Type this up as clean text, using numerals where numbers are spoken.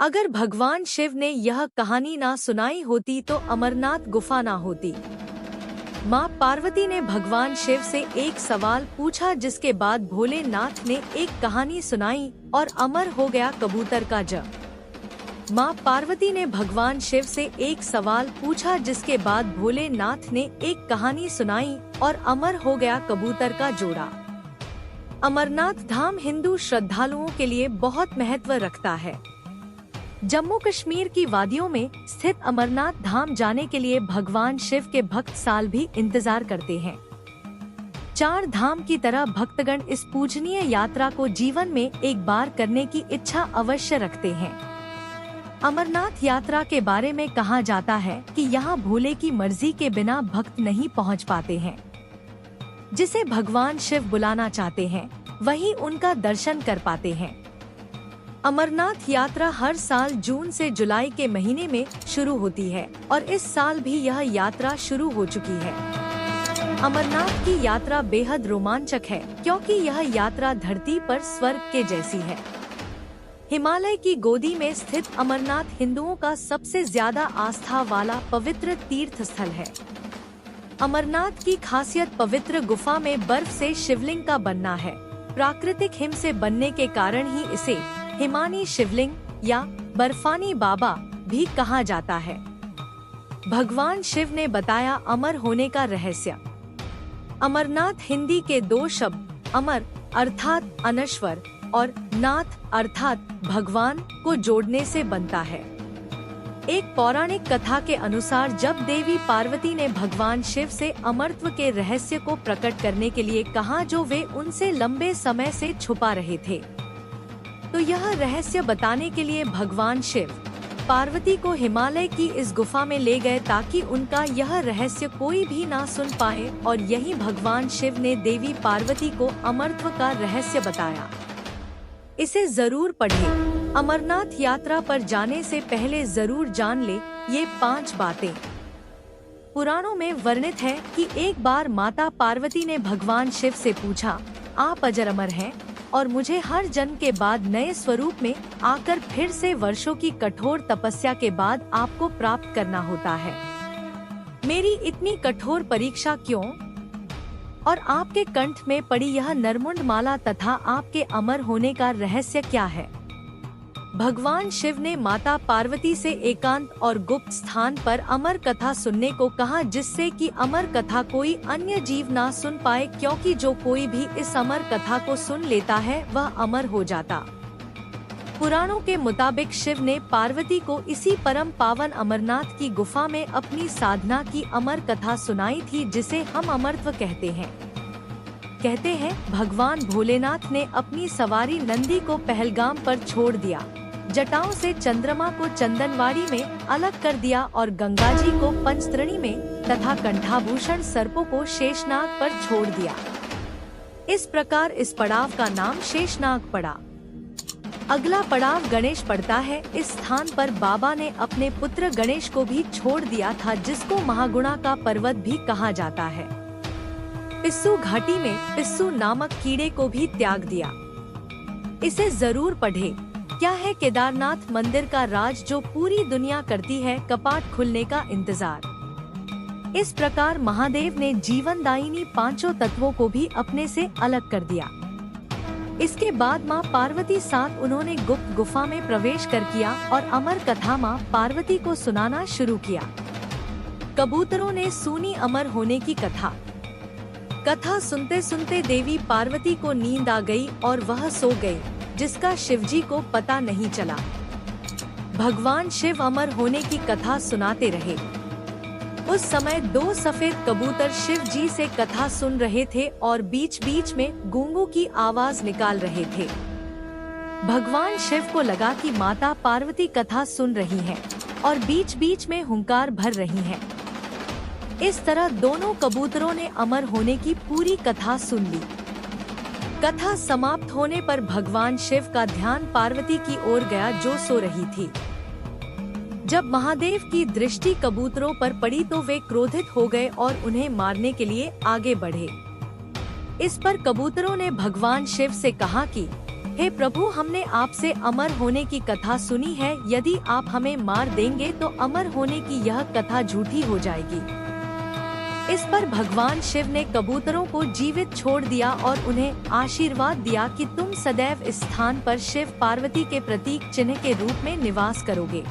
अगर भगवान शिव ने यह कहानी ना सुनाई होती तो अमरनाथ गुफा ना होती। माँ पार्वती ने भगवान शिव से एक सवाल पूछा, जिसके बाद भोलेनाथ ने एक कहानी सुनाई और अमर हो गया कबूतर का ज। माँ पार्वती ने भगवान शिव से एक सवाल पूछा, जिसके बाद भोलेनाथ ने एक कहानी सुनाई और अमर हो गया कबूतर का जोड़ा। अमरनाथ धाम हिंदू श्रद्धालुओं के लिए बहुत महत्व रखता है। जम्मू कश्मीर की वादियों में स्थित अमरनाथ धाम जाने के लिए भगवान शिव के भक्त साल भी इंतजार करते हैं। चार धाम की तरह भक्तगण इस पूजनीय यात्रा को जीवन में एक बार करने की इच्छा अवश्य रखते हैं। अमरनाथ यात्रा के बारे में कहा जाता है कि यहाँ भोले की मर्जी के बिना भक्त नहीं पहुँच पाते हैं। जिसे भगवान शिव बुलाना चाहते हैं वही उनका दर्शन कर पाते हैं। अमरनाथ यात्रा हर साल जून से जुलाई के महीने में शुरू होती है और इस साल भी यह यात्रा शुरू हो चुकी है। अमरनाथ की यात्रा बेहद रोमांचक है, क्योंकि यह यात्रा धरती पर स्वर्ग के जैसी है। हिमालय की गोदी में स्थित अमरनाथ हिंदुओं का सबसे ज्यादा आस्था वाला पवित्र तीर्थ स्थल है। अमरनाथ की खासियत पवित्र गुफा में बर्फ से शिवलिंग का बनना है। प्राकृतिक हिम से बनने के कारण ही इसे हिमानी शिवलिंग या बर्फानी बाबा भी कहा जाता है। भगवान शिव ने बताया अमर होने का रहस्य। अमरनाथ हिंदी के दो शब्द अमर अर्थात अनश्वर और नाथ अर्थात भगवान को जोड़ने से बनता है। एक पौराणिक कथा के अनुसार जब देवी पार्वती ने भगवान शिव से अमरत्व के रहस्य को प्रकट करने के लिए कहा, जो वे उनसे लंबे समय से छुपा रहे थे, तो यह रहस्य बताने के लिए भगवान शिव पार्वती को हिमालय की इस गुफा में ले गए, ताकि उनका यह रहस्य कोई भी ना सुन पाए। और यही भगवान शिव ने देवी पार्वती को अमरत्व का रहस्य बताया। इसे जरूर पढ़ें। अमरनाथ यात्रा पर जाने से पहले जरूर जान ले ये 5 बातें। पुराणों में वर्णित है कि एक बार माता पार्वती ने भगवान शिव से पूछा, आप अजर अमर हैं और मुझे हर जन्म के बाद नए स्वरूप में आकर फिर से वर्षों की कठोर तपस्या के बाद आपको प्राप्त करना होता है। मेरी इतनी कठोर परीक्षा क्यों? और आपके कंठ में पड़ी यह नरमुंड माला तथा आपके अमर होने का रहस्य क्या है? भगवान शिव ने माता पार्वती से एकांत और गुप्त स्थान पर अमर कथा सुनने को कहा, जिससे कि अमर कथा कोई अन्य जीव ना सुन पाए, क्योंकि जो कोई भी इस अमर कथा को सुन लेता है वह अमर हो जाता। पुराणों के मुताबिक शिव ने पार्वती को इसी परम पावन अमरनाथ की गुफा में अपनी साधना की अमर कथा सुनाई थी, जिसे हम अमरत्व कहते हैं। कहते हैं भगवान भोलेनाथ ने अपनी सवारी नंदी को पहलगाम पर छोड़ दिया, जटाओं से चंद्रमा को चंदनवाड़ी में अलग कर दिया और गंगा जी को पंचतरणी में तथा कंठाभूषण सर्पों को शेषनाग पर छोड़ दिया। इस प्रकार इस पड़ाव का नाम शेषनाग पड़ा। अगला पड़ाव गणेश पड़ता है। इस स्थान पर बाबा ने अपने पुत्र गणेश को भी छोड़ दिया था, जिसको महागुणा का पर्वत भी कहा जाता है। पिस्सू घाटी में पिस्सू नामक कीड़े को भी त्याग दिया। इसे जरूर पढ़े। क्या है केदारनाथ मंदिर का राज जो पूरी दुनिया करती है कपाट खुलने का इंतजार। इस प्रकार महादेव ने जीवनदायिनी 5 तत्वों को भी अपने से अलग कर दिया। इसके बाद माँ पार्वती साथ उन्होंने गुप्त गुफा में प्रवेश कर किया और अमर कथा माँ पार्वती को सुनाना शुरू किया। कबूतरों ने सुनी अमर होने की कथा। कथा सुनते सुनते देवी पार्वती को नींद आ गई और वह सो गई, जिसका शिवजी को पता नहीं चला। भगवान शिव अमर होने की कथा सुनाते रहे। उस समय 2 सफेद कबूतर शिव जी से कथा सुन रहे थे और बीच बीच में गूंगों की आवाज निकाल रहे थे। भगवान शिव को लगा कि माता पार्वती कथा सुन रही हैं और बीच बीच में हुंकार भर रही हैं। इस तरह दोनों कबूतरों ने अमर होने की पूरी कथा सुन ली। कथा समाप्त होने पर भगवान शिव का ध्यान पार्वती की ओर गया, जो सो रही थी। जब महादेव की दृष्टि कबूतरों पर पड़ी तो वे क्रोधित हो गए और उन्हें मारने के लिए आगे बढ़े। इस पर कबूतरों ने भगवान शिव से कहा कि हे प्रभु, हमने आपसे अमर होने की कथा सुनी है, यदि आप हमें मार देंगे तो अमर होने की यह कथा झूठी हो जाएगी। इस पर भगवान शिव ने कबूतरों को जीवित छोड़ दिया और उन्हें आशीर्वाद दिया कि तुम सदैव इस स्थान पर शिव पार्वती के प्रतीक चिन्ह के रूप में निवास करोगे।